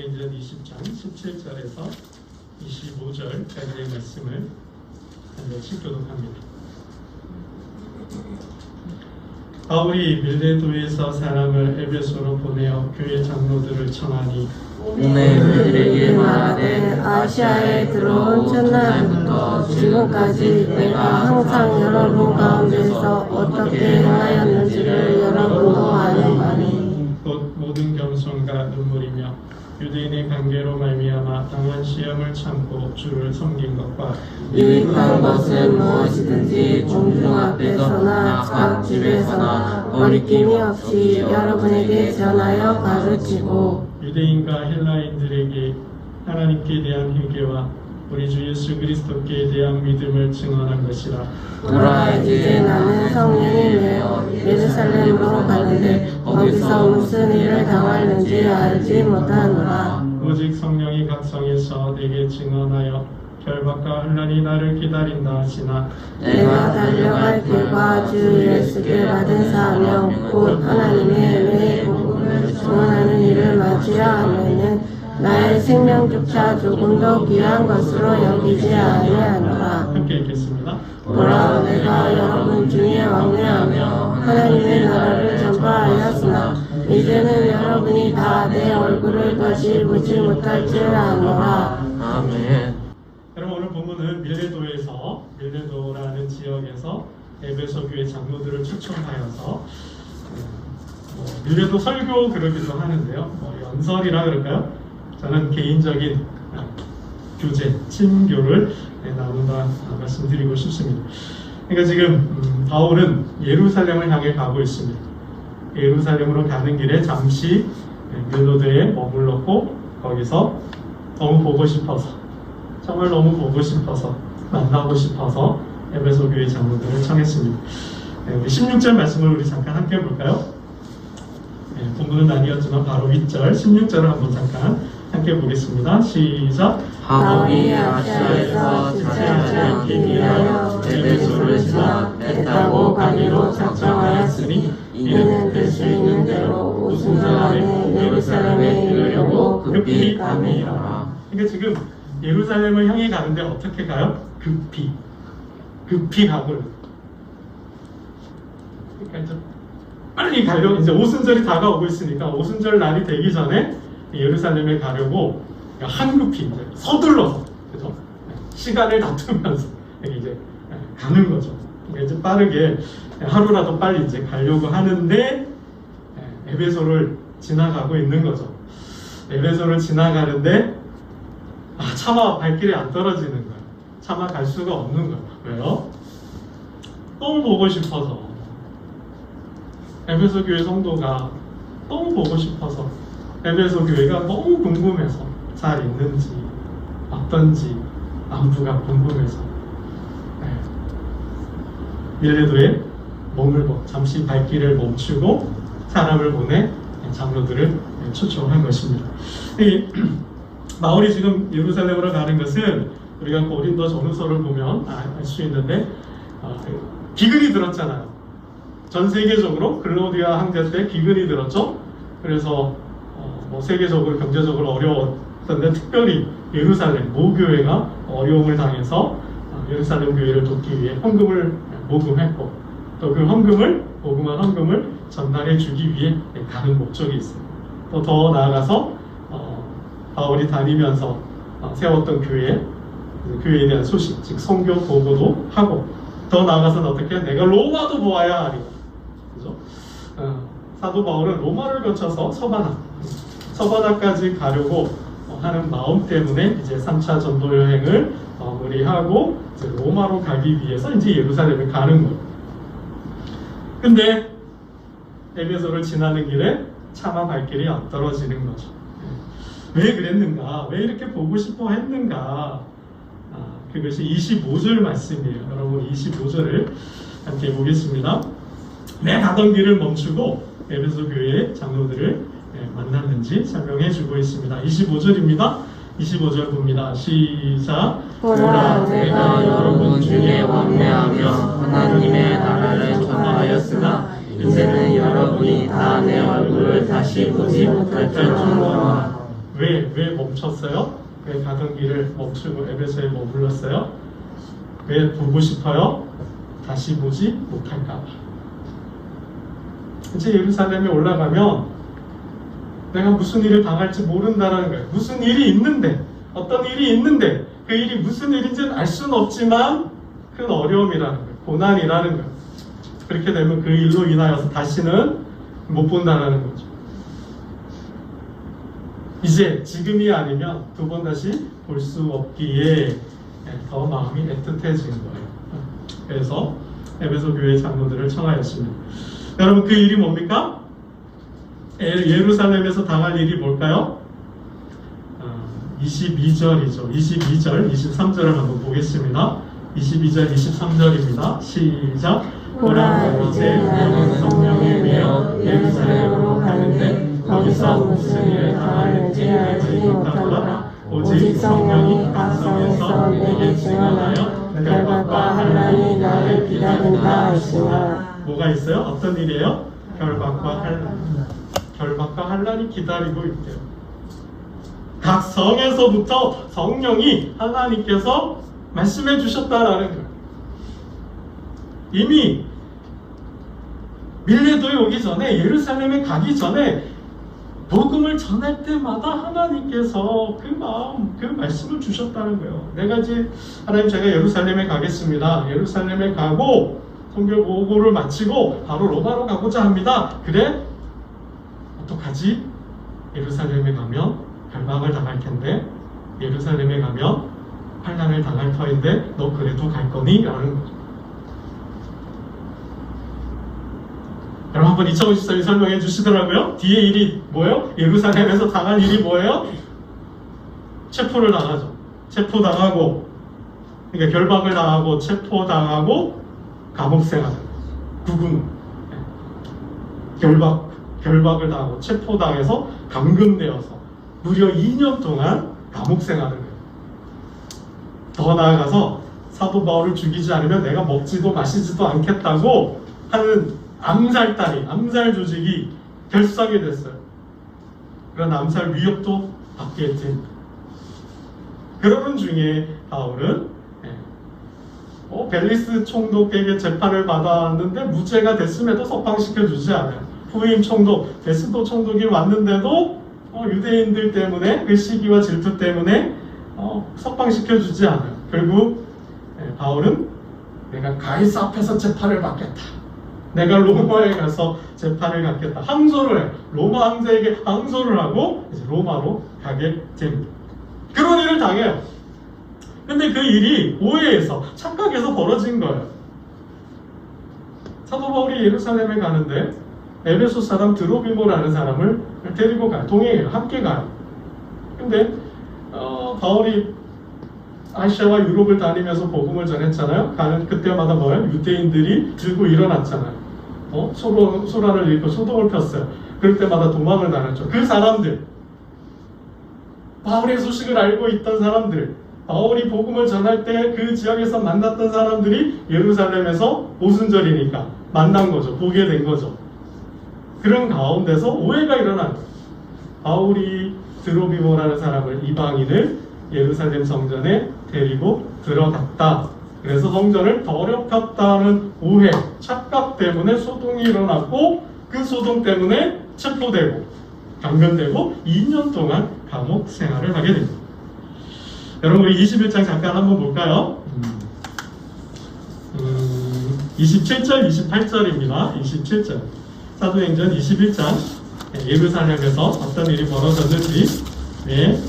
사도행전 20장 17절에서 25절까지의 말씀을 한 번씩 교독합니다. 바울이 밀레도에서 사람을 에베소로 보내어 교회 장로들을 청하니 오늘 그들에게 말하되 아시아에 들어온 첫날부터 지금까지 내가 항상 여러분 가운데서 어떻게 행하였는지를 여러분도 아는 바니 곧 모든 겸손과 눈물이며 유대인의 관계로 말미암아 당한 시험을 참고 주를 섬긴 것과 유익한 것은 무엇이든지 공중 앞에서나 각 집에서나 거리낌이 없이 여러분에게 전하여 가르치고 유대인과 헬라인들에게 하나님께 대한 회개와 우리 주 예수 그리스도께 대한 믿음을 증언한 것이라. 보라 이제 나는 성령이 되어 예루살렘으로 가는데 거기서 무슨 일을 당하는지 알지 못하노라. 오직 성령이 각 성에서 내게 증언하여 결박과 혼란이 나를 기다린다 하시나 내가 달려갈 길과 주 예수께 받은 사명 곧 하나님의 은혜의 복음을 증언하는 일을 마치야 하면은 나의 생명조차 조금 더 귀한 것으로 여기지 아니하노라. 함께 읽겠습니다. 보라 내가 여러분 중에 왕래하며 하나님의 나라를 전파하였으나 이제는 여러분이 다 내 얼굴을 다시 보지 못할 줄 아노라. 아멘. 여러분 오늘 본문은 밀레도라는 지역에서 에베소 교회 장로들을 초청하여서 밀레도 설교 그러기도 하는데요. 연설이라 그럴까요? 저는 개인적인 교제, 친교를 나눈다 말씀드리고 싶습니다. 그러니까 지금 바울은 예루살렘을 향해 가고 있습니다. 예루살렘으로 가는 길에 잠시 밀레도에 머물렀고 거기서 너무 보고 싶어서 정말 너무 보고 싶어서 만나고 싶어서 에베소 교회 장로들을 청했습니다. 우리 16절 말씀을 우리 잠깐 함께 볼까요? 본문은 아니었지만 바로 윗절 16절을 한번 잠깐 함께 보겠습니다. 시작. 바울이 아시아에서 지체하지 않기 위하여 에베소를 지나 배 타고 가기로 작정하였으니 이는 될 수 있는 대로 오순절 안에 예루살렘에 이르려고 급히 감이라. 그러니까 지금 예루살렘을 향해 가는데 어떻게 가요? 급히 가고요. 그러니까 이제 빨리 가려고 이제 오순절이 다가오고 있으니까 오순절 날이 되기 전에 예루살렘에 가려고 한급히 이제 서둘러서 그죠? 시간을 다투면서 이제 가는 거죠. 그러니까 이제 빠르게 하루라도 빨리 이제 가려고 하는데 에베소를 지나가고 있는 거죠. 에베소를 지나가는데 차마 발길이 안 떨어지는 거예요. 차마 갈 수가 없는 거예요. 왜요? 너무 보고 싶어서. 에베소 교회 성도가 너무 보고 싶어서 에베소 교회가 너무 궁금해서 잘 있는지 어떤지 안부가 궁금해서 밀레도에 머물고 잠시 발길을 멈추고 사람을 보내 장로들을 초청한 것입니다. 바울이 지금 예루살렘으로 가는 것은 우리가 고린도 전후서를 보면 알 수 있는데 기근이 들었잖아요. 전 세계적으로 글로디아 황제 때 기근이 들었죠. 그래서 세계적으로 경제적으로 어려웠던데 특별히 예루살렘 모교회가 어려움을 당해서 예루살렘 교회를 돕기 위해 헌금을 모금했고 또 그 모금한 헌금을 전달해 주기 위해 가는 목적이 있어요. 또 더 나아가서 바울이 다니면서 세웠던 교회에 대한 소식, 즉 성교 보고도 하고 더 나아가서는 어떻게 내가 로마도 보아야 하리라. 그죠? 사도 바울은 로마를 거쳐서 서바나까지 가려고 하는 마음 때문에 이제 3차 전도 여행을 마무리하고 이제 로마로 가기 위해서 이제 예루살렘에 가는 거예요. 근데 에베소를 지나는 길에 차마 발길이 안 떨어지는 거죠. 왜 그랬는가? 왜 이렇게 보고 싶어 했는가? 그것이 25절 말씀이에요. 여러분 25절을 함께 보겠습니다. 내 가던 길을 멈추고 에베소 교회의 장로들을 만났는지 설명해 주고 있습니다. 25절입니다. 25절 봅니다. 시작. 보라 내가 여러분 중에 왕래하며 하나님의 나라를 전파하였으나 이제는 여러분이 다 내 얼굴을 다시 보지 못할 줄 아노라. 왜 멈췄어요? 왜 가던 길을 멈추고 에베소에 머물렀어요? 왜 보고 싶어요? 다시 보지 못할까 봐. 이제 예루살렘에 올라가면 내가 무슨 일을 당할지 모른다는 거예요. 무슨 일이 있는데, 어떤 일이 있는데 그 일이 무슨 일인지는 알 수는 없지만 큰 어려움이라는 거예요. 고난이라는 거예요. 그렇게 되면 그 일로 인하여서 다시는 못 본다는 거죠. 이제 지금이 아니면 두 번 다시 볼 수 없기에 더 마음이 애틋해진 거예요. 그래서 에베소 교회 장로들을 청하였습니다. 여러분, 그 일이 뭡니까? 예루살렘에서 당할 일이 뭘까요? 22절이죠. 22절, 23절을 한번 보겠습니다. 22절, 23절입니다. 시작. 보라, 이제 나는 성령에 매여 예루살렘으로 가는데 거기서 무슨 일을 당하는지 알지 못하노라. 오직 성령이 각성에서 내게 증언하여 결박과 환난이 나를 기다린다 하시니라. 뭐가 있어요? 어떤 일이에요? 결박과 환난. 결박과 환난이 기다리고 있대요. 각 성에서부터 성령이 하나님께서 말씀해 주셨다라는 거예요. 이미 밀레도에 오기 전에, 예루살렘에 가기 전에 복음을 전할 때마다 하나님께서 그 마음, 그 말씀을 주셨다는 거예요. 내가 이제 하나님, 제가 예루살렘에 가겠습니다. 예루살렘에 가고 성결 보고를 마치고 바로 로마로 가고자 합니다. 그래? 어떡하지? 예루살렘에 가면 결박을 당할 텐데, 예루살렘에 가면 환난을 당할 터인데 너 그래도 갈 거니? 라는 거죠. 여러분, 한번 2054이 설명해 주시더라고요. 뒤에 일이 뭐예요? 예루살렘에서 당한 일이 뭐예요? 체포를 당하죠. 체포당하고, 그러니까 결박을 당하고, 체포당하고, 감옥생활, 구금, 결박을 당하고, 체포당해서 감금되어서 무려 2년 동안 감옥생활을 해요. 더 나아가서 사도 바울을 죽이지 않으면 내가 먹지도 마시지도 않겠다고 하는 암살 조직이 결성이 됐어요. 그런 암살 위협도 받게 됩니다. 그러는 중에 바울은 벨리스 총독에게 재판을 받았는데 무죄가 됐음에도 석방시켜주지 않아요. 후임 총독, 베스도 총독이 왔는데도 유대인들 때문에, 그 시기와 질투 때문에 석방시켜주지 않아요. 결국 바울은 내가 가이사 앞에서 재판을 받겠다. 내가 로마에 가서 재판을 갖겠다. 항소를 해요. 로마 황제에게 항소를 하고 이제 로마로 가게 됩니다. 그런 일을 당해요. 근데 그 일이 오해에서, 착각에서 벌어진 거예요. 사도 바울이 예루살렘에 가는데 에베소 사람 드로비모라는 사람을 데리고 가요. 동행해요. 함께 가요. 근데 바울이 아시아와 유럽을 다니면서 복음을 전했잖아요. 가는 그때마다 뭐예요? 유대인들이 들고 일어났잖아요. 소란을 일으켜 소동을 폈어요. 그럴 때마다 도망을 다녔죠. 그 사람들, 바울의 소식을 알고 있던 사람들, 바울이 복음을 전할 때 그 지역에서 만났던 사람들이 예루살렘에서 오순절이니까 만난 거죠. 보게 된 거죠. 그런 가운데서 오해가 일어난 거예요. 바울이 드로비모라는 사람을, 이방인을 예루살렘 성전에 데리고 들어갔다. 그래서 성전을 더럽혔다는 오해, 착각 때문에 소동이 일어났고, 그 소동 때문에 체포되고 감금되고 2년 동안 감옥 생활을 하게 됩니다. 여러분, 우리 21장 잠깐 한번 볼까요? 27절, 28절입니다. 27절. 사도행전 21장, 예루살렘에서 어떤 일이 벌어졌는지,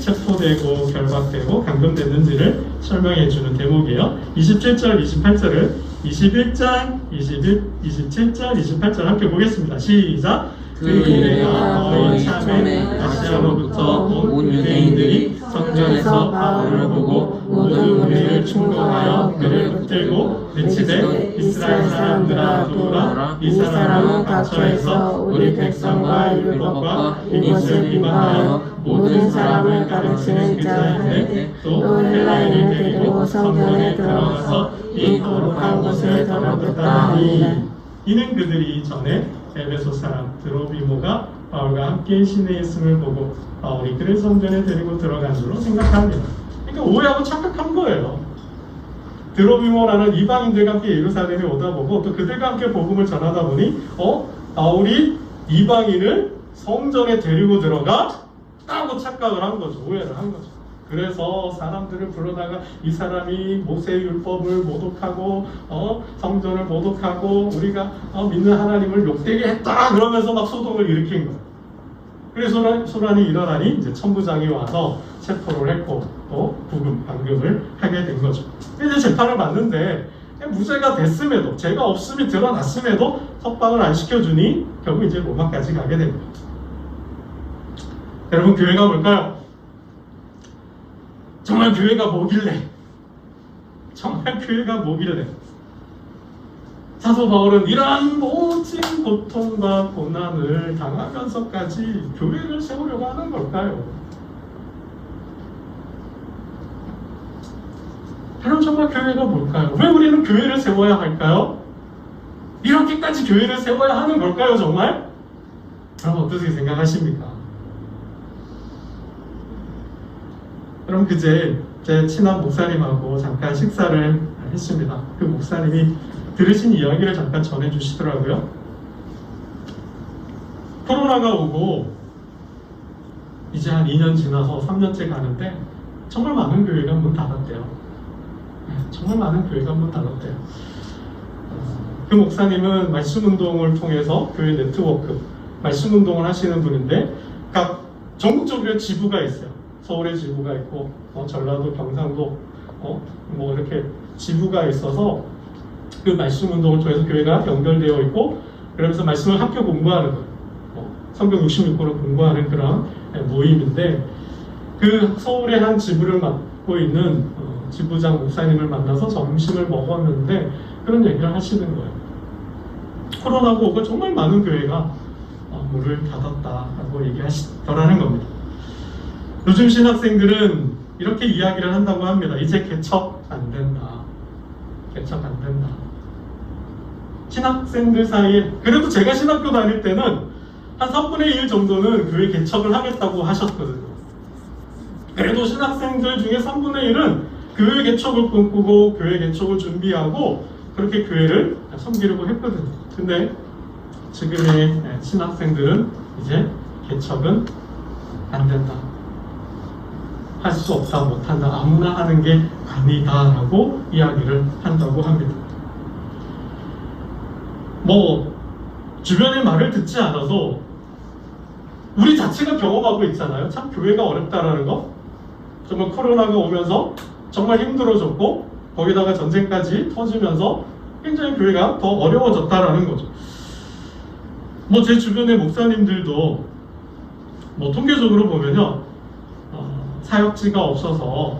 체포되고 결박되고 감금됐는지를 설명해 주는 대목이에요. 27절, 28절을 21장, 27절, 28절 함께 보겠습니다. 시작! 그 일에가 거의 참에 아시아로부터 온 유대인들이 성전에서 바울을 보고 모든 우리를 충동하여 그를 붙들고 내치되 이스라엘 사람들아 누구라 이 사람은 각처에서 우리 백성과 율법과 이것을 비방하여 모든 사람을 가르치는 자인데 또 헬라인을 데리고 성전에 들어가서 이 거룩한 곳을 더럽혔다 하니 이는 그들이 전에 에베소 사람 드로비모가 바울과 함께 시내에 있음을 보고 바울이 그를 성전에 데리고 들어간 줄로 생각합니다. 그러니까 오해하고 착각한 거예요. 드로비모라는 이방인들과 함께 예루살렘에 오다 보고 또 그들과 함께 복음을 전하다 보니 바울이 이방인을 성전에 데리고 들어가 라고 착각을 한 거죠. 오해를 한 거죠. 그래서 사람들을 불러다가 이 사람이 모세율법을 모독하고 성전을 모독하고 우리가 믿는 하나님을 욕되게 했다 그러면서 막 소동을 일으킨 거예요. 그래서 소란이 일어나니 이제 천부장이 와서 체포를 했고 또 감금을 하게 된 거죠. 이제 재판을 받는데 무죄가 됐음에도 죄가 없음이 드러났음에도 석방을 안 시켜주니 결국 이제 로마까지 가게 됩니다. 여러분, 교회가 뭘까요? 정말 교회가 뭐길래? 정말 교회가 뭐길래? 사도 바울은 이러한 모진 고통과 고난을 당하면서까지 교회를 세우려고 하는 걸까요? 여러분, 정말 교회가 뭘까요? 왜 우리는 교회를 세워야 할까요? 이렇게까지 교회를 세워야 하는 걸까요, 정말? 여러분, 어떻게 생각하십니까? 그럼 그제 제 친한 목사님하고 잠깐 식사를 했습니다. 그 목사님이 들으신 이야기를 잠깐 전해주시더라고요. 코로나가 오고 이제 한 2년 지나서 3년째 가는데 정말 많은 교회가 문 닫았대요. 정말 많은 교회가 문 닫았대요. 그 목사님은 말씀운동을 통해서 교회 네트워크, 말씀운동을 하시는 분인데 각 전국적으로 지부가 있어요. 서울에 지부가 있고 전라도, 경상도 뭐 이렇게 지부가 있어서 그 말씀 운동을 통해서 교회가 연결되어 있고 그러면서 말씀을 함께 공부하는 거예요. 성경 66권을 공부하는 그런 모임인데 그 서울의 한 지부를 맡고 있는 지부장 목사님을 만나서 점심을 먹었는데 그런 얘기를 하시는 거예요. 코로나가 오고 정말 많은 교회가 문을 닫았다라고 얘기하시더라는 겁니다. 요즘 신학생들은 이렇게 이야기를 한다고 합니다. 이제 개척 안 된다. 개척 안 된다. 신학생들 사이에 그래도 제가 신학교 다닐 때는 한 3분의 1 정도는 교회 개척을 하겠다고 하셨거든요. 그래도 신학생들 중에 3분의 1은 교회 개척을 꿈꾸고 교회 개척을 준비하고 그렇게 교회를 섬기려고 했거든요. 근데 지금의 신학생들은 이제 개척은 안 된다. 할 수 없다, 못한다, 아무나 하는 게 아니다라고 이야기를 한다고 합니다. 뭐 주변의 말을 듣지 않아도 우리 자체가 경험하고 있잖아요. 참 교회가 어렵다라는 거. 정말 코로나가 오면서 정말 힘들어졌고 거기다가 전쟁까지 터지면서 굉장히 교회가 더 어려워졌다라는 거죠. 뭐 제 주변의 목사님들도 뭐 통계적으로 보면요. 사역지가 없어서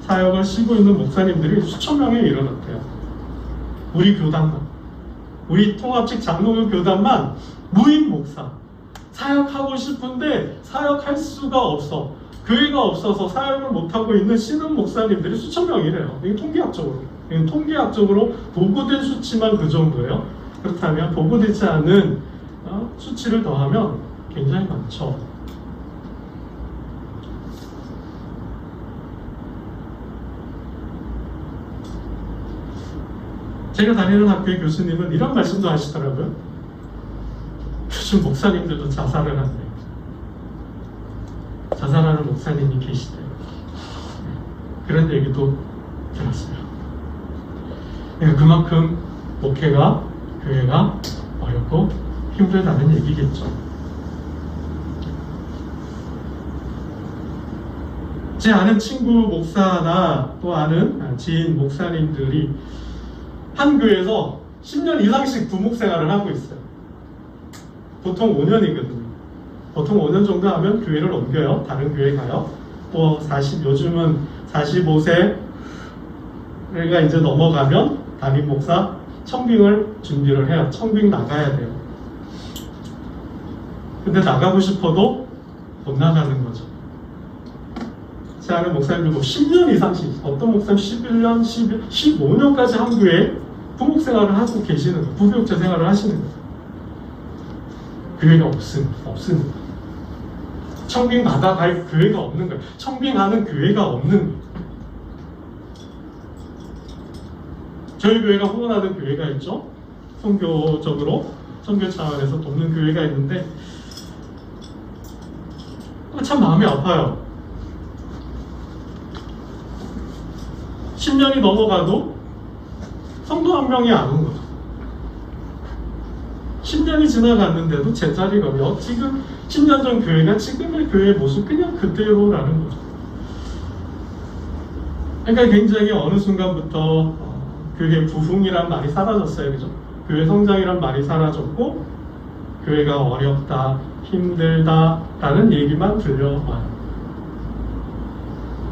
사역을 쉬고 있는 목사님들이 수천 명에 이르렀대요. 우리 교단만, 우리 통합식 장로교 교단만 무임 목사, 사역하고 싶은데 사역할 수가 없어, 교회가 없어서 사역을 못하고 있는 신흥 목사님들이 수천 명이래요. 이게 통계학적으로 보고된 수치만 그 정도예요. 그렇다면 보고되지 않은 수치를 더하면 굉장히 많죠. 제가 다니는 학교의 교수님은 이런 말씀도 하시더라고요. 요즘 목사님들도 자살을 한대요. 자살하는 목사님이 계시대요. 그런 얘기도 들었어요. 그만큼 목회가, 교회가 어렵고 힘들다는 얘기겠죠. 제 아는 친구 목사나 또 아는 지인 목사님들이 한 교회에서 10년 이상씩 부목 생활을 하고 있어요. 보통 5년이거든요. 보통 5년 정도 하면 교회를 옮겨요. 다른 교회 가요. 또 요즘은 45세가 이제 넘어가면 담임 목사 청빙을 준비를 해요. 청빙 나가야 돼요. 근데 나가고 싶어도 못 나가는 거죠. 제 아는 목사님들 뭐 10년 이상씩, 어떤 목사님 11년, 15년까지 한 교회에 부목 생활을 하고 계시는 거예요. 부교육자 생활을 하시는 거예요. 교회가 없습니다. 청빙 받아갈 교회가 없는 거예요. 청빙하는 교회가 없는 거예요. 저희 교회가 후원하는 교회가 있죠. 선교적으로 선교 차원에서 돕는 교회가 있는데 참 마음이 아파요. 10년이 넘어가도 성도 한 명이 안 온 거죠. 10년이 지나갔는데도 제자리가 지금 10년 전 교회가 지금의 교회의 모습 그냥 그대로라는 거죠. 그러니까 굉장히 어느 순간부터 교회 부흥이란 말이 사라졌어요. 그죠? 교회 성장이란 말이 사라졌고 교회가 어렵다, 힘들다 라는 얘기만 들려와요.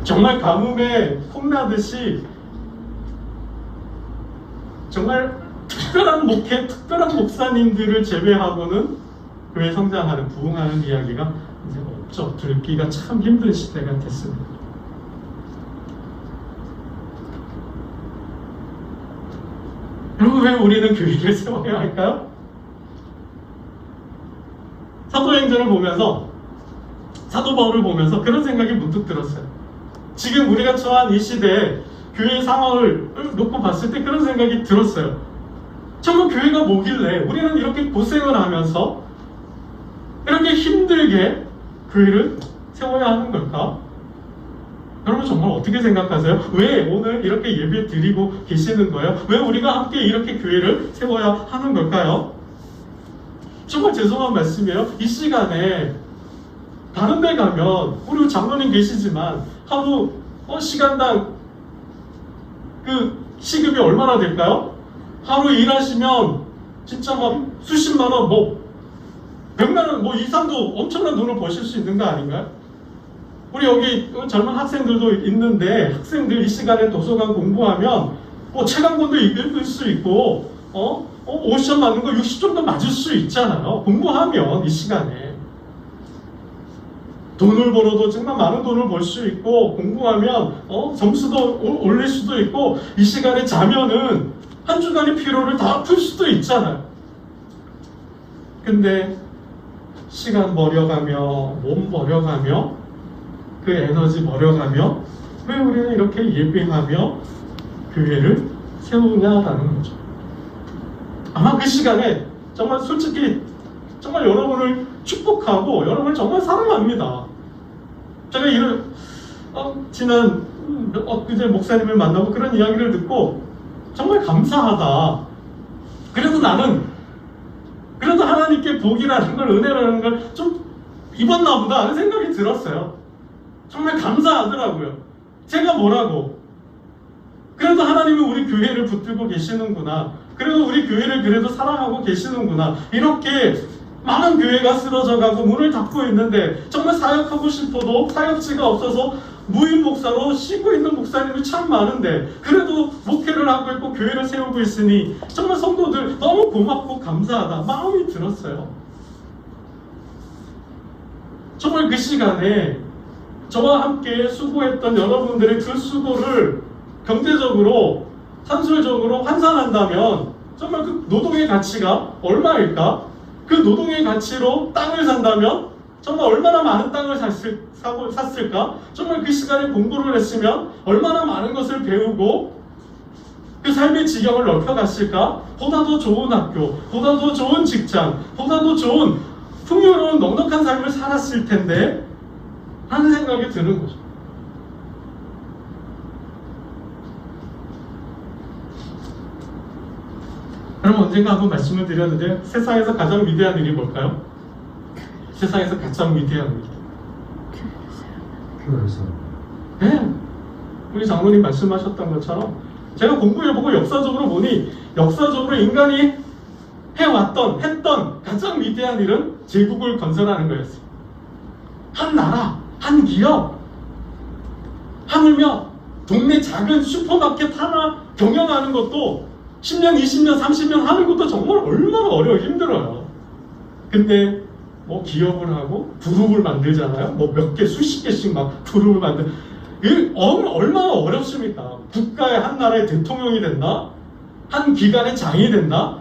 정말 가뭄에 콩나듯이 정말 특별한 목회, 특별한 목사님들을 제외하고는 교회 성장하는, 부흥하는 이야기가 이제 없죠. 들기가 참 힘든 시대가 됐습니다. 여러분, 왜 우리는 교회를 세워야 할까요? 사도행전을 보면서, 사도 바울을 보면서 그런 생각이 문득 들었어요. 지금 우리가 처한 이 시대에 교회의 상황을 놓고 봤을 때 그런 생각이 들었어요. 정말 교회가 뭐길래 우리는 이렇게 고생을 하면서 이렇게 힘들게 교회를 세워야 하는 걸까? 여러분 정말 어떻게 생각하세요? 왜 오늘 이렇게 예배 드리고 계시는 거예요? 왜 우리가 함께 이렇게 교회를 세워야 하는 걸까요? 정말 죄송한 말씀이에요. 이 시간에 다른 데 가면 우리 장로님 계시지만 하루 시간당 그 시급이 얼마나 될까요? 하루 일하시면 진짜 막 수십만 원, 뭐 100만 원, 뭐 이상도 엄청난 돈을 버실 수 있는 거 아닌가요? 우리 여기 젊은 학생들도 있는데 학생들 이 시간에 도서관 공부하면 뭐 책 한 권도 읽을 수 있고 50점 맞는 거 60점도 맞을 수 있잖아요. 공부하면 이 시간에 돈을 벌어도 정말 많은 돈을 벌 수 있고 공부하면 점수도 올릴 수도 있고 이 시간에 자면은 한 주간의 피로를 다 풀 수도 있잖아요. 근데 시간 버려가며 몸 버려가며 그 에너지 버려가며 왜 우리는 이렇게 예배하며 교회를 세우냐라는 거죠. 아마 그 시간에 정말 솔직히 정말 여러분을 축복하고 여러분을 정말 사랑합니다. 제가 지난 엊그제 목사님을 만나고 그런 이야기를 듣고 정말 감사하다. 그래도 하나님께 복이라는 걸, 은혜라는 걸 좀 입었나 보다 하는 생각이 들었어요. 정말 감사하더라고요. 제가 뭐라고. 그래도 하나님은 우리 교회를 붙들고 계시는구나. 그래도 우리 교회를 그래도 사랑하고 계시는구나. 이렇게 많은 교회가 쓰러져가고 문을 닫고 있는데 정말 사역하고 싶어도 사역지가 없어서 무임 목사로 쉬고 있는 목사님이 참 많은데 그래도 목회를 하고 있고 교회를 세우고 있으니 정말 성도들 너무 고맙고 감사하다 마음이 들었어요. 정말 그 시간에 저와 함께 수고했던 여러분들의 그 수고를 경제적으로 산술적으로 환산한다면 정말 그 노동의 가치가 얼마일까? 그 노동의 가치로 땅을 산다면 정말 얼마나 많은 땅을 샀을까? 정말 그 시간에 공부를 했으면 얼마나 많은 것을 배우고 그 삶의 지경을 넓혀갔을까? 보다 더 좋은 학교, 보다 더 좋은 직장, 보다 더 좋은 풍요로운 넉넉한 삶을 살았을 텐데 하는 생각이 드는 거죠. 여러분 언젠가 한번 말씀을 드렸는데 세상에서 가장 위대한 일이 뭘까요? 세상에서 가장 위대한 일. 교회에서. 네. 우리 장로님 말씀하셨던 것처럼 제가 공부해보고 역사적으로 보니 역사적으로 인간이 했던 가장 위대한 일은 제국을 건설하는 거였어요. 한 나라, 한 기업, 하물며 동네 작은 슈퍼마켓 하나 경영하는 것도 10년, 20년, 30년 하는 것도 정말 얼마나 힘들어요. 근데 뭐 기업을 하고 그룹을 만들잖아요. 뭐 몇 개, 수십 개씩 막 그룹을 만들. 이게 얼마나 어렵습니까? 국가의 한 나라의 대통령이 된다? 한 기관의 장이 된다?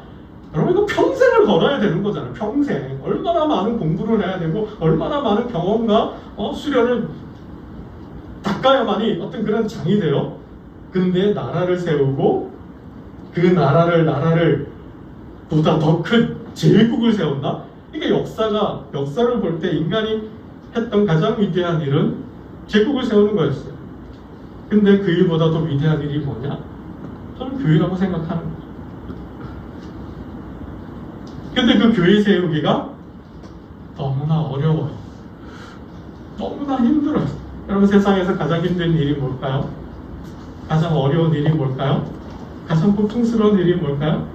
여러분 이거 평생을 걸어야 되는 거잖아요. 평생. 얼마나 많은 공부를 해야 되고 얼마나 많은 경험과 수련을 닦아야만이 어떤 그런 장이 돼요. 근데 나라를 세우고 그 나라를 보다 더 큰 제국을 세운다? 이게 역사를 볼 때 인간이 했던 가장 위대한 일은 제국을 세우는 거였어요. 근데 그 일보다 더 위대한 일이 뭐냐? 저는 교회라고 생각하는 거죠. 근데 그 교회 세우기가 너무나 어려워요. 너무나 힘들어요. 여러분 세상에서 가장 힘든 일이 뭘까요? 가장 어려운 일이 뭘까요? 가장 고통스러운 일이 뭘까요?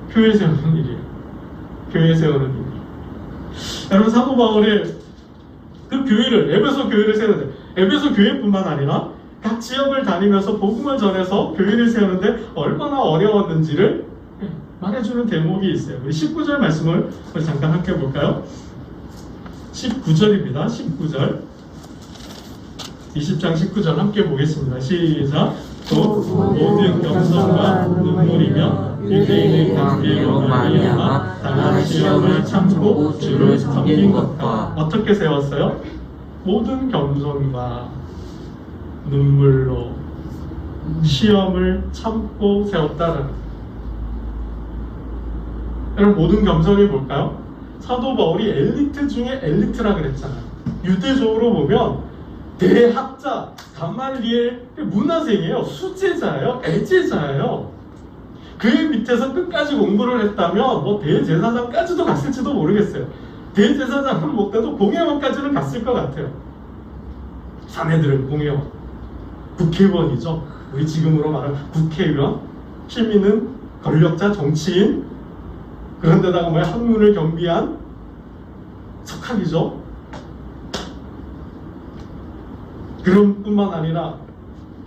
교회 세우는 일이에요. 교회 세우는 일. 여러분 사도 바울이 그 교회를 에베소 교회를 세우는데 에베소 교회뿐만 아니라 각 지역을 다니면서 복음을 전해서 교회를 세우는데 얼마나 어려웠는지를 말해주는 대목이 있어요. 우리 19절 말씀을 우리 잠깐 함께 볼까요? 19절입니다. 19절 20장 19절 함께 보겠습니다. 시작. 또 모든 겸손과 눈물이며 유대인의 관계로 말미암아 당한 시험을 참고 주를 섬긴 것과 어떻게 세웠어요? 모든 겸손과 눈물로 시험을 참고 세웠다는. 여러분 모든 겸손이 뭘까요? 사도 바울이 엘리트 중에 엘리트라 그랬잖아요. 유대적으로 보면 대학자, 가말리엘 문화생이에요. 수제자예요. 애제자예요. 그의 밑에서 끝까지 공부를 했다면 뭐 대제사장까지도 갔을지도 모르겠어요. 대제사장은 못해도 공회원까지는 갔을 것 같아요. 자네들은 공회원, 국회의원이죠. 우리 지금으로 말하면 국회의원, 힘있는 권력자, 정치인, 그런데다가 뭐야 학문을 겸비한 석학이죠. 그런 뿐만 아니라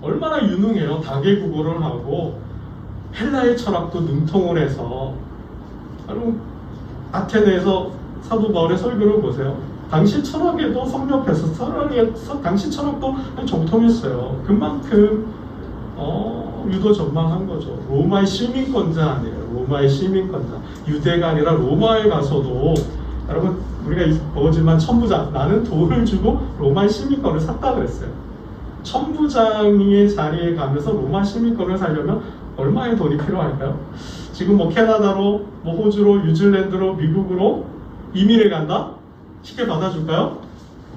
얼마나 유능해요. 다계국어를 하고 헬라의 철학도 능통을 해서. 여러분 아테네에서 사도 바울의 설교를 보세요. 당시 철학에도 섭렵해서 당시 철학도 정통했어요. 그만큼 유도 전망한 거죠. 로마의 시민권자 아니에요. 로마의 시민권자. 유대가 아니라 로마에 가서도 여러분 우리가 보지만 천부장 나는 돈을 주고 로마의 시민권을 샀다 그랬어요. 천부장의 자리에 가면서 로마 시민권을 사려면 얼마의 돈이 필요할까요? 지금 뭐 캐나다로, 뭐 호주로, 뉴질랜드로, 미국으로 이민을 간다? 쉽게 받아줄까요?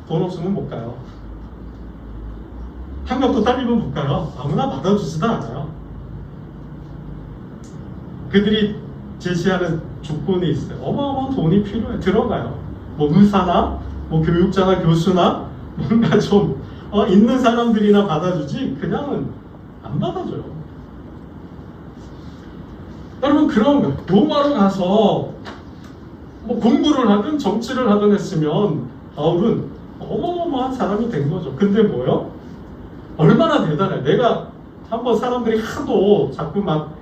돈 없으면 못 가요. 학력도 딸리면 못 가요. 아무나 받아주지도 않아요. 그들이 제시하는 조건이 있어요. 어마어마한 돈이 필요해. 들어가요. 뭐 의사나, 뭐 교육자나 교수나 뭔가 좀 있는 사람들이나 받아주지 그냥은 안 받아줘요. 여러분 그런 거예요. 로마로 가서 뭐 공부를 하든 정치를 하든 했으면 바울은 어마어마한 사람이 된 거죠. 근데 뭐요? 얼마나 대단해. 내가 한번 사람들이 하도 자꾸 막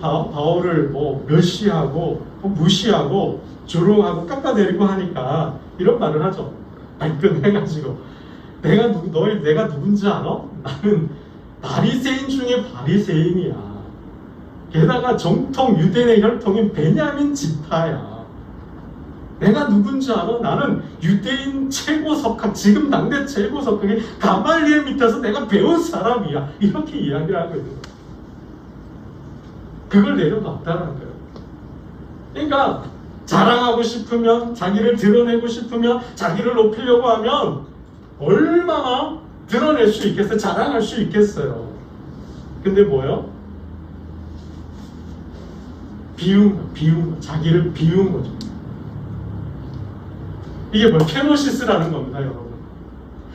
바울을 뭐 멸시하고 무시하고 조롱하고 깎아내리고 하니까 이런 말을 하죠. 발끈해가지고 내가 누군지 알아? 나는 바리새인 중에 바리새인이야. 게다가 정통 유대인의 혈통인 베냐민 지파야. 내가 누군지 알아? 나는 유대인 최고 석학, 지금 당대 최고 석학이 가말리엘 밑에서 내가 배운 사람이야. 이렇게 이야기를 하고 있는 거야. 그걸 내려놨다는 거예요. 그러니까 자랑하고 싶으면, 자기를 드러내고 싶으면, 자기를 높이려고 하면 얼마나 드러낼 수 있겠어요? 자랑할 수 있겠어요? 근데 뭐예요? 비운 거, 자기를 비운 거죠. 이게 뭐 케노시스라는 겁니다, 여러분.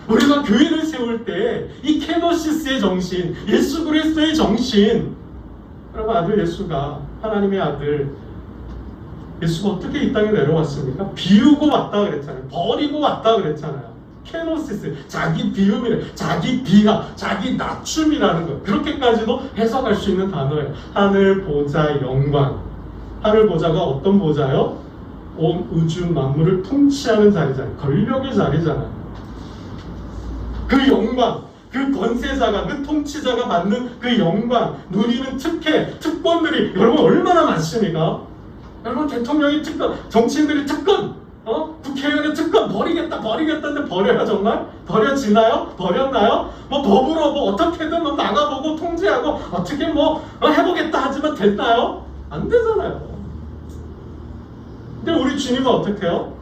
우리가 교회를 세울 때 이 케노시스의 정신, 예수 그리스도의 정신, 여러분 아들 예수가 하나님의 아들 예수가 어떻게 이 땅에 내려왔습니까? 비우고 왔다 그랬잖아요. 버리고 왔다 그랬잖아요. 케노시스, 자기 비움이래, 자기 비하, 자기 낮춤이라는 거. 그렇게까지도 해석할 수 있는 단어예요. 하늘 보좌 영광. 하늘 보좌가 어떤 보좌요? 온 우주 만물을 통치하는 자리잖아요. 권력의 자리잖아요. 그 영광, 그 권세자가, 그 통치자가 받는 그 영광, 누리는 특혜, 특권들이 여러분 얼마나 많습니까? 여러분 대통령이 특권, 정치인들이 특권, 국회의원의 특권 버리겠다는데 버려요 정말? 버려지나요? 버렸나요? 뭐 법으로 뭐 어떻게든 뭐 나가보고 통제하고 어떻게 뭐 해보겠다 하지만 됐나요? 안 되잖아요. 근데 우리 주님은 어떻게 해요?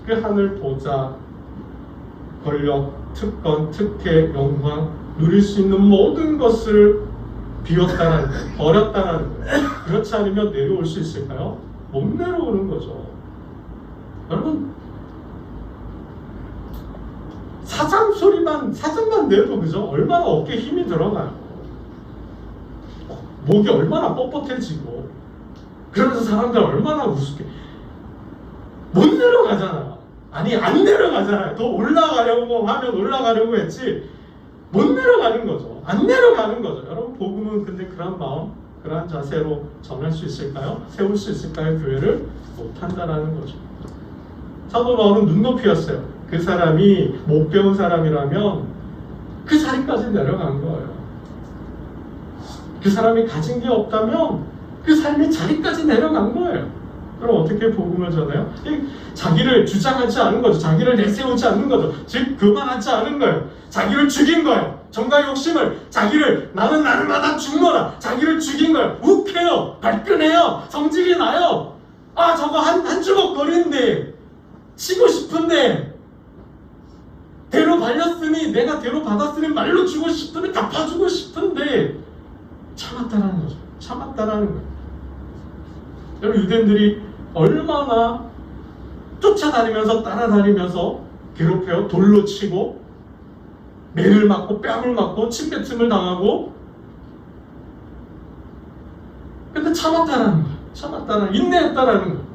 그 하늘 보좌, 권력, 특권, 특혜, 영광 누릴 수 있는 모든 것을 비웠다라는 거예요. 버렸다라는 거예요. 그렇지 않으면 내려올 수 있을까요? 못 내려오는 거죠. 여러분 사장만 내도 그죠? 얼마나 어깨에 힘이 들어가요. 목이 얼마나 뻣뻣해지고 그러면서 사람들 얼마나 우습게 못 내려가잖아요. 아니 안 내려가잖아요. 더 올라가려고 하면 올라가려고 했지 못 내려가는 거죠. 안 내려가는 거죠. 여러분 복음은 근데 그런 마음, 그러한 자세로 전할 수 있을까요? 세울 수 있을까요? 교회를 못한다라는 거죠. 사도 바울은 눈높이였어요. 그 사람이 못 배운 사람이라면 그 자리까지 내려간 거예요. 그 사람이 가진 게 없다면 그 삶의 자리까지 내려간 거예요. 그럼 어떻게 복음을 전해요? 자기를 주장하지 않은 거죠. 자기를 내세우지 않는 거죠. 즉 그만하지 않은 거예요. 자기를 죽인 거예요. 정가 욕심을 자기를 나는 날마다 죽노라. 자기를 죽인 거예요. 욱해요. 발끈해요. 성질이 나요. 아 저거 한 주먹 거리인데 치고 싶은데 대로 발렸으니 내가 대로 받았으니 말로 주고 싶은데 갚아주고 싶은데 참았다라는 거죠. 참았다라는 거예요. 여러분 유대인들이 얼마나 쫓아다니면서 따라다니면서 괴롭혀요. 돌로 치고 매를 맞고 뺨을 맞고 침뱉음을 당하고 근데 참았다라는 거예요. 참았다라는 인내했다라는 거예요.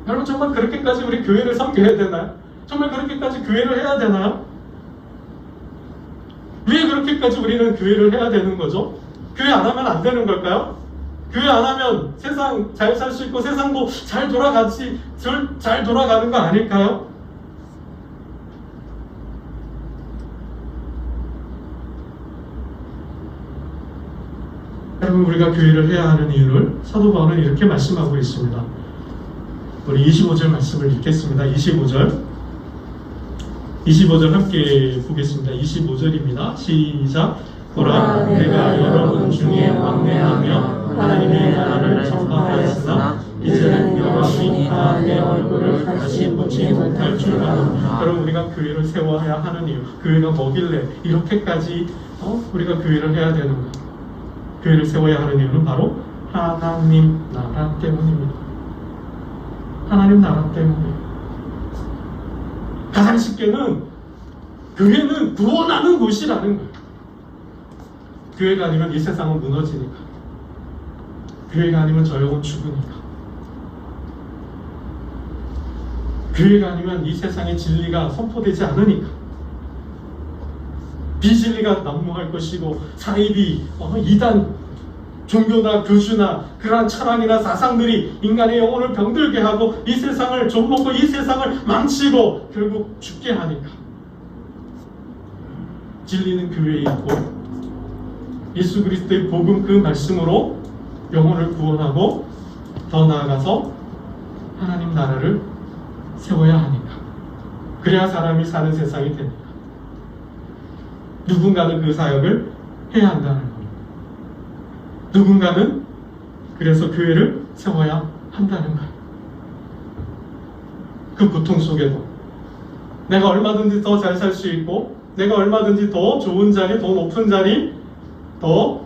여러분 정말 그렇게까지 우리 교회를 섬겨야 되나요? 정말 그렇게까지 교회를 해야 되나요? 왜 그렇게까지 우리는 교회를 해야 되는 거죠? 교회 안 하면 안 되는 걸까요? 교회 안 하면 세상 잘 살 수 있고 세상도 잘 돌아가는 거 아닐까요? 여러분 우리가 교회를 해야 하는 이유를 사도 바울은 이렇게 말씀하고 있습니다. 우리 25절 말씀을 읽겠습니다. 25절 함께 보겠습니다. 25절입니다. 시작. 보라 내가 여러분 중에 왕래하며 하나님의 나라를 전파하였으나 이제는 여러분이 다 내 얼굴을 다시 보지 못할 줄 아노라. 여러분 우리가 교회를 세워야 하는 이유, 교회가 뭐길래 이렇게까지 우리가 교회를 해야 되는가? 교회를 세워야 하는 이유는 바로 하나님 나라 때문입니다. 하나님 나라 때문에 가장 쉽게는 교회는 구원하는 곳이라는 거예요. 교회가 아니면 이 세상은 무너지니까. 교회가 아니면 저 영혼 죽으니까. 교회가 아니면 이 세상의 진리가 선포되지 않으니까. 비진리가 난무할 것이고 사이비, 이단, 종교나 교주나 그러한 철학이나 사상들이 인간의 영혼을 병들게 하고 이 세상을 좀먹고 이 세상을 망치고 결국 죽게 하니까 진리는 교회에 있고 예수 그리스도의 복음 그 말씀으로 영혼을 구원하고 더 나아가서 하나님 나라를 세워야 하니까 그래야 사람이 사는 세상이 됩니다. 누군가는 그 사역을 해야 한다는 겁니다. 누군가는 그래서 교회를 세워야 한다는 거예요. 그 고통 속에도 내가 얼마든지 더 잘 살 수 있고 내가 얼마든지 더 좋은 자리, 더 높은 자리, 더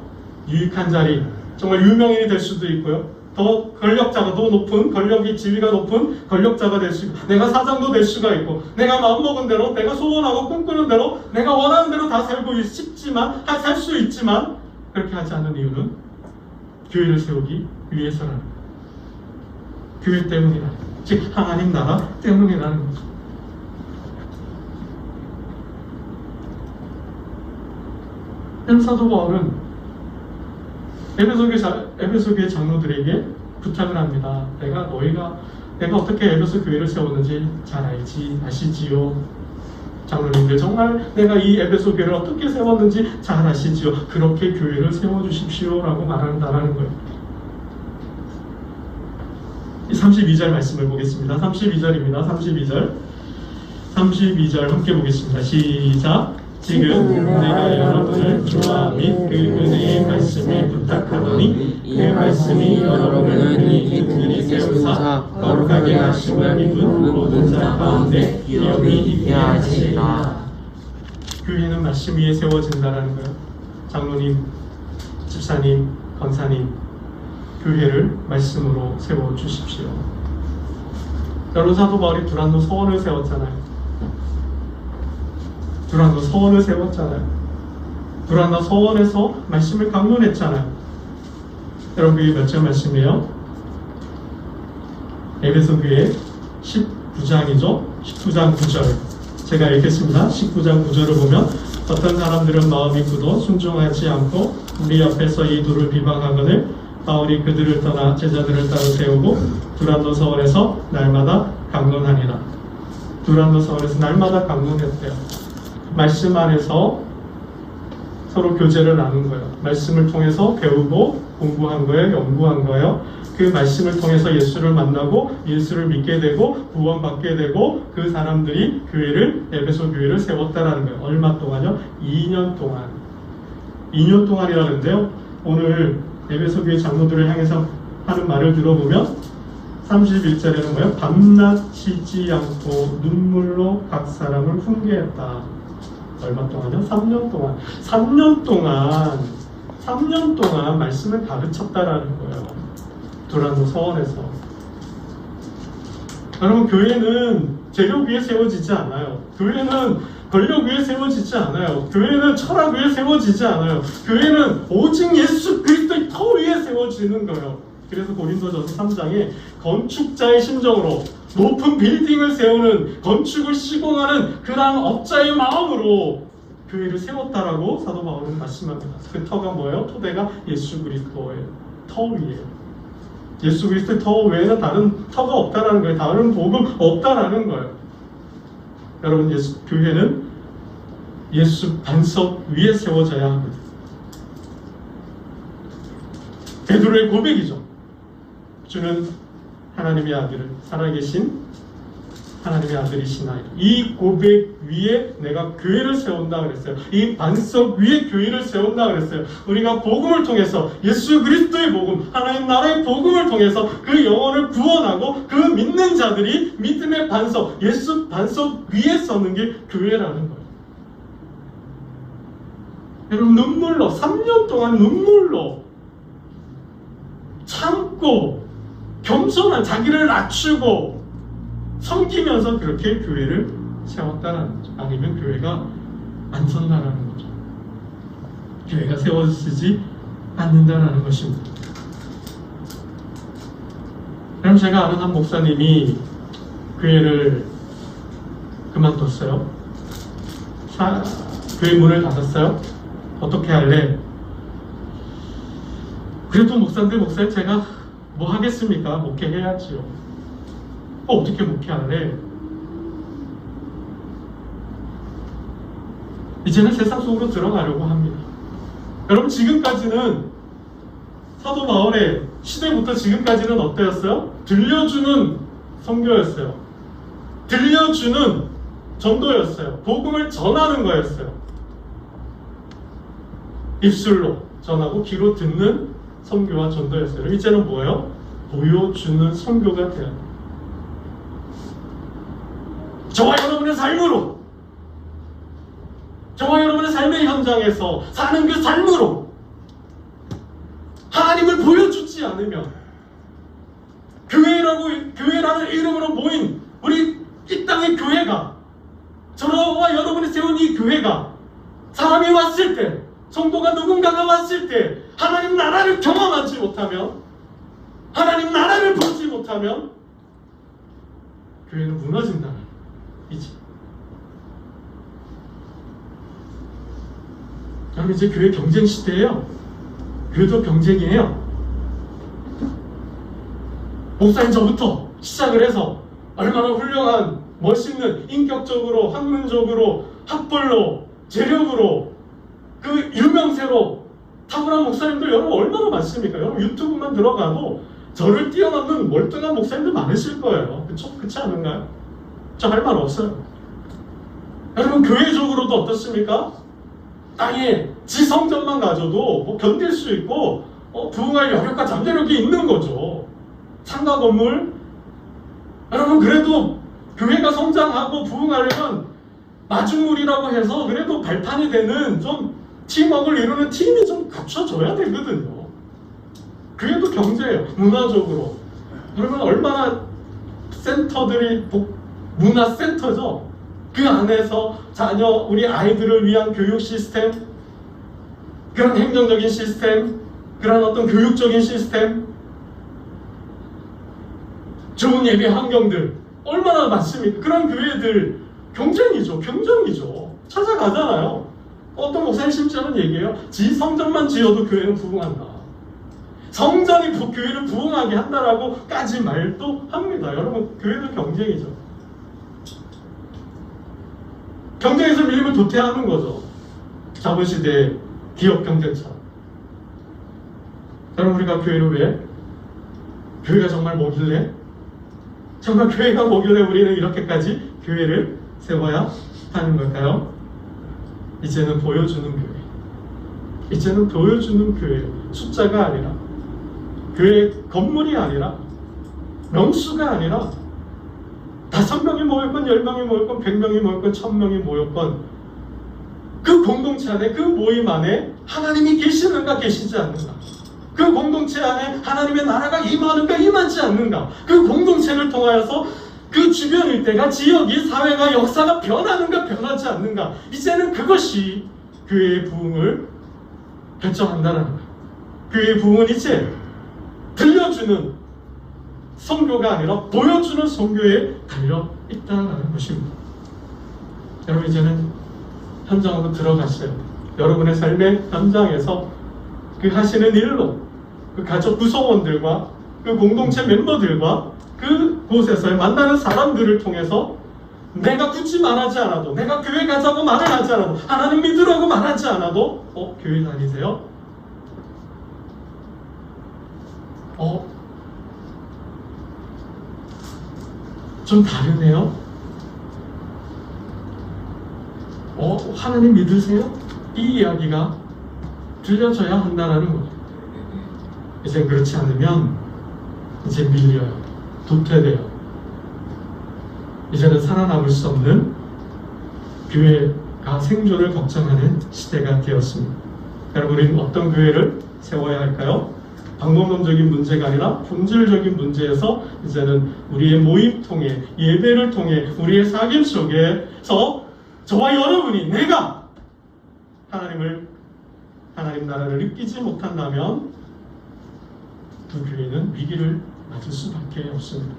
유익한 자리, 정말 유명인이 될 수도 있고요. 더 권력자가 더 높은 권력이 지위가 높은 권력자가 될 수 있고 내가 사장도 될 수가 있고 내가 마음먹은 대로 내가 소원하고 꿈꾸는 대로 내가 원하는 대로 다 살고 싶지만 살 수 있지만 그렇게 하지 않는 이유는 교회를 세우기 위해서라는 거예요. 교회 때문이라 즉 하나님 나라 때문이라는 거죠. 사도 바울은 에베소 교회 장로들에게 부탁을 합니다. 내가 어떻게 에베소 교회를 세웠는지 잘 아시지요. 장로님들 정말 내가 이 에베소 교회를 어떻게 세웠는지 잘 아시지요. 그렇게 교회를 세워주십시오 라고 말한다라는 거예요. 32절 말씀을 보겠습니다. 32절입니다. 32절 함께 보겠습니다. 시작. 지금 내가 여러분을 주와 및 그 은혜의 말씀에 부탁하노니 그 말씀이 여러분을 흔히 세우사 거룩하게 하심을 입은 모든 자 가운데 기업이 있게 하시리라. 교회는 말씀 위에 세워진다라는 거예요. 장로님, 집사님, 권사님, 교회를 말씀으로 세워주십시오. 여러분, 사도 바울이 두란노 서원을 세웠잖아요. 두란노 서원을 세웠잖아요. 두란노 서원에서 말씀을 강론했잖아요. 여러분, 그게 몇 절 말씀이에요? 에베소 교회 19장이죠. 19장 9절 제가 읽겠습니다. 19장 9절을 보면 어떤 사람들은 마음이 굳어 순종하지 않고 우리 앞에서 이 둘을 비방하거늘 바울이 그들을 떠나 제자들을 따로 세우고 두란노 서원에서 날마다 강론하니라. 두란노 서원에서 날마다 강론했대요. 말씀 안에서 서로 교제를 나눈 거예요. 말씀을 통해서 배우고 공부한 거예요. 연구한 거예요. 그 말씀을 통해서 예수를 만나고 예수를 믿게 되고 구원받게 되고 그 사람들이 교회를, 에베소 교회를 세웠다라는 거예요. 얼마 동안요? 2년 동안. 2년 동안이라는데요. 오늘 에베소 교회 장로들을 향해서 하는 말을 들어보면 31절에는 뭐예요? 밤낮 쉬지 않고 눈물로 각 사람을 훈계했다. 얼마 동안요? 3년 동안. 3년 동안 말씀을 가르쳤다라는 거예요. 두란노 서원에서. 여러분, 교회는 재력 위에 세워지지 않아요. 교회는 권력 위에 세워지지 않아요. 교회는 철학 위에 세워지지 않아요. 교회는 오직 예수 그리스도의 터 위에 세워지는 거예요. 그래서 고린도전서 3장에 건축자의 심정으로 높은 빌딩을 세우는, 건축을 시공하는 그러한 업자의 마음으로 교회를 세웠다라고 사도 바울은 말씀합니다. 그 터가 뭐예요? 토대가 예수 그리스도의 터 위에요. 예수 그리스도의 터 외에는 다른 터가 없다라는 거예요. 다른 복음 없다라는 거예요. 여러분, 교회는 예수 반석 위에 세워져야 합니다. 베드로의 고백이죠. 주는 하나님의 아들을, 살아계신 하나님의 아들이시나이다. 이 고백 위에 내가 교회를 세운다 그랬어요. 이 반석 위에 교회를 세운다 그랬어요. 우리가 복음을 통해서, 예수 그리스도의 복음, 하나님 나라의 복음을 통해서 그 영혼을 구원하고 그 믿는 자들이 믿음의 반석, 예수 반석 위에 서는 게 교회라는 거예요. 여러분, 눈물로 3년 동안 눈물로 참고 겸손한, 자기를 낮추고 섬기면서 그렇게 교회를 세웠다라는 거죠. 아니면 교회가 안 선다라는 거죠. 교회가 세워지지 않는다라는 것입니다. 그럼 제가 아는 한 목사님이 교회를 그만뒀어요. 교회 문을 닫았어요. 어떻게 할래? 그래도 목사님 제가 뭐 하겠습니까? 목회해야지요. 어떻게 목회할래? 이제는 세상 속으로 들어가려고 합니다. 여러분, 지금까지는 사도 바울의 시대부터 지금까지는 어때였어요? 들려주는 선교였어요. 들려주는 전도였어요. 복음을 전하는 거였어요. 입술로 전하고 귀로 듣는 선교와 전도였어요. 이제는 뭐예요? 보여주는 선교가 돼야 돼요. 저와 여러분의 삶으로, 저와 여러분의 삶의 현장에서 사는 그 삶으로 하나님을 보여주지 않으면, 교회라는 이름으로 모인 우리 이 땅의 교회가, 저와 여러분이 세운 이 교회가 사람이 왔을 때, 성도가 누군가가 왔을 때 하나님 나라를 경험하지 못하면, 하나님 나라를 보지 못하면 교회는 무너진다는 이제. 여러분, 이제 교회 경쟁 시대예요. 교회도 경쟁이에요. 목사님 저부터 시작을 해서 얼마나 훌륭한, 멋있는, 인격적으로, 학문적으로, 학벌로, 재력으로, 그 유명세로 탁월한 목사님들 여러분 얼마나 많습니까? 여러분 유튜브만 들어가도 저를 뛰어넘는 멀뚱한 목사님들 많으실 거예요. 그렇지 않은가요? 저 할 말 없어요. 여러분, 교회적으로도 어떻습니까? 땅에 지성전만 가져도 뭐 견딜 수 있고 부흥할 여력과 잠재력이 있는 거죠. 상가 건물, 여러분, 그래도 교회가 성장하고 부흥하려면 마중물이라고 해서 그래도 발판이 되는 좀 팀워크를 이루는 팀이 좀 갖춰져야 되거든요. 그래도 경제예요. 문화적으로. 그러면 얼마나 센터들이 문화센터죠. 그 안에서 자녀, 우리 아이들을 위한 교육 시스템, 그런 행정적인 시스템, 그런 어떤 교육적인 시스템, 좋은 예배 환경들 얼마나 많습니까? 그런 교회들 경쟁이죠. 찾아가잖아요. 어떤 목사님 심지어는 얘기해요. 성전만 지어도 교회는 부흥한다. 성전이 교회를 부흥하게 한다라고까지 말도 합니다. 여러분, 교회도 경쟁이죠. 경쟁에서 밀리면 도태하는 거죠. 자본시대의 기업 경쟁처럼. 여러분, 우리가 교회를 왜? 교회가 정말 뭐길래? 정말 교회가 뭐길래 우리는 이렇게까지 교회를 세워야 하는 걸까요? 이제는 보여주는 교회. 이제는 보여주는 교회. 숫자가 아니라, 교회 건물이 아니라, 명수가 아니라, 5명이 모였건 10명이 모였건 100명이 모였건 1000명이 모였건 그 공동체 안에, 그 모임 안에 하나님이 계시는가 계시지 않는가, 그 공동체 안에 하나님의 나라가 임하는가 임하지 않는가, 그 공동체를 통하여서 그 주변 일대가, 지역이, 사회가, 역사가 변하는가 변하지 않는가, 이제는 그것이 교회의 부흥을 결정한다는 거예요. 교회의 부흥은 이제 들려주는 선교가 아니라 보여주는 선교에 달려 있다는 것입니다. 여러분, 이제는 현장으로 들어가셔요. 여러분의 삶의 현장에서 그 하시는 일로 그 가족 구성원들과 그 공동체 멤버들과 그 곳에서 만나는 사람들을 통해서 내가 굳이 말하지 않아도, 내가 교회 가자고 말을 하지 않아도, 하나님 믿으라고 말하지 않아도 교회 다니세요? 좀 다르네요? 하나님 믿으세요? 이 이야기가 들려져야 한다는 거죠. 이제 그렇지 않으면 이제 밀려요. 도태돼요. 이제는 살아남을 수 없는 교회가 생존을 걱정하는 시대가 되었습니다. 여러분, 우리는 어떤 교회를 세워야 할까요? 방법론적인 문제가 아니라 본질적인 문제에서 이제는 우리의 모임 통해, 예배를 통해, 우리의 사귐 속에서 저와 여러분이, 내가 하나님 나라를 느끼지 못한다면 그 교회는 위기를 맞을 수밖에 없습니다.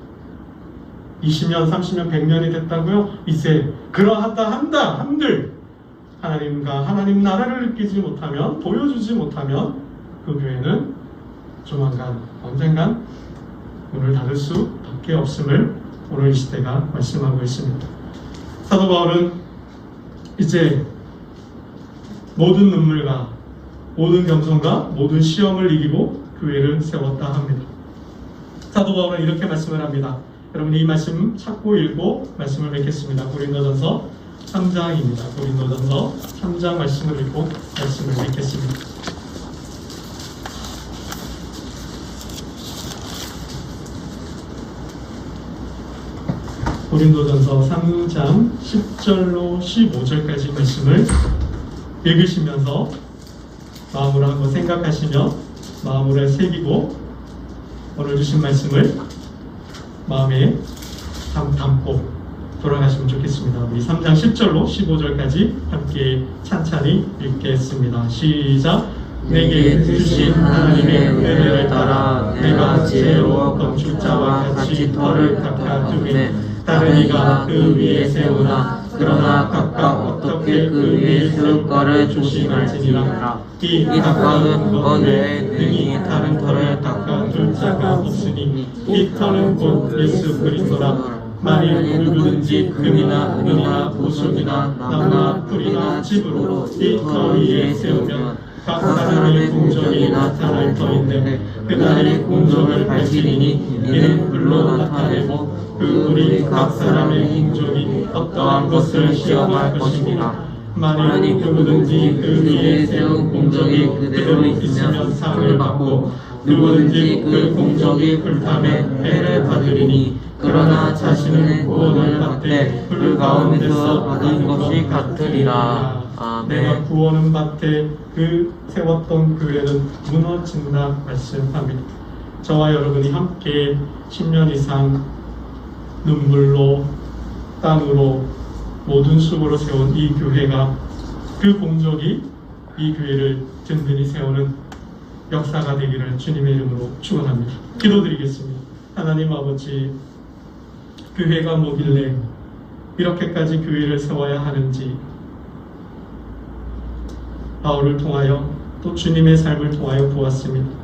20년, 30년, 100년이 됐다고요? 이제 그러하다 한들 하나님과 하나님 나라를 느끼지 못하면, 보여주지 못하면 그 교회는 조만간, 언젠간 문을 닫을 수밖에 없음을 오늘 이 시대가 말씀하고 있습니다. 사도 바울은 이제 모든 눈물과 모든 겸손과 모든 시험을 이기고 교회를 세웠다 합니다. 사도 바울은 이렇게 말씀을 합니다. 여러분, 이 말씀 찾고 읽고 말씀을 맺겠습니다. 고린도전서 3장입니다. 고린도전서 3장 말씀을 읽고 말씀을 맺겠습니다. 고린도전서 3장 10절로 15절까지 말씀을 읽으시면서 마음으로 한번 생각하시며 마음으로 새기고 오늘 주신 말씀을 마음에 담고 돌아가시면 좋겠습니다. 우리 3장 10절로 15절까지 함께 찬찬히 읽겠습니다. 시작. 내게 주신 하나님의 은혜를 따라 내가 지혜로 건축자와 같이 터를 깎아두매 다른 이가 그 위에 세우나 그러나 각각 어떻게 그 위에 세울까를 조심할지니라. 이 깎아둔 것 외에 능히 다른 터를 깎아둘 자가 없으니 이 터는 곧 예수 그리스도라. 만일 누구든지 금이나 은이나 보석이나 나무나 풀이나 집으로 이 터 위에 세우면 각 사람의 공적이 나타날 터인데 그날의 공적을 밝히리니 이는 불로 나타내고 그 우리 각 사람의 공적이 어떠한 것을 시험할 것입니다. 만일 누구든지 그 위에 세운 공적이 그대로 있으면 상을 받고 누구든지 그 공적이 불타매 해를 받으리니 그러나 자신의 구원을 받되 불 가운데서 받은 것이 같으리라. 내가 구원은 받되 그 세웠던 교회는 무너진다 말씀합니다. 저와 여러분이 함께 10년 이상 눈물로 땀으로 모든 수고로 세운 이 교회가 그 공적이 이 교회를 든든히 세우는 역사가 되기를 주님의 이름으로 축원합니다. 기도드리겠습니다. 하나님 아버지, 교회가 뭐길래 이렇게까지 교회를 세워야 하는지 바울을 통하여 또 주님의 삶을 통하여 보았습니다.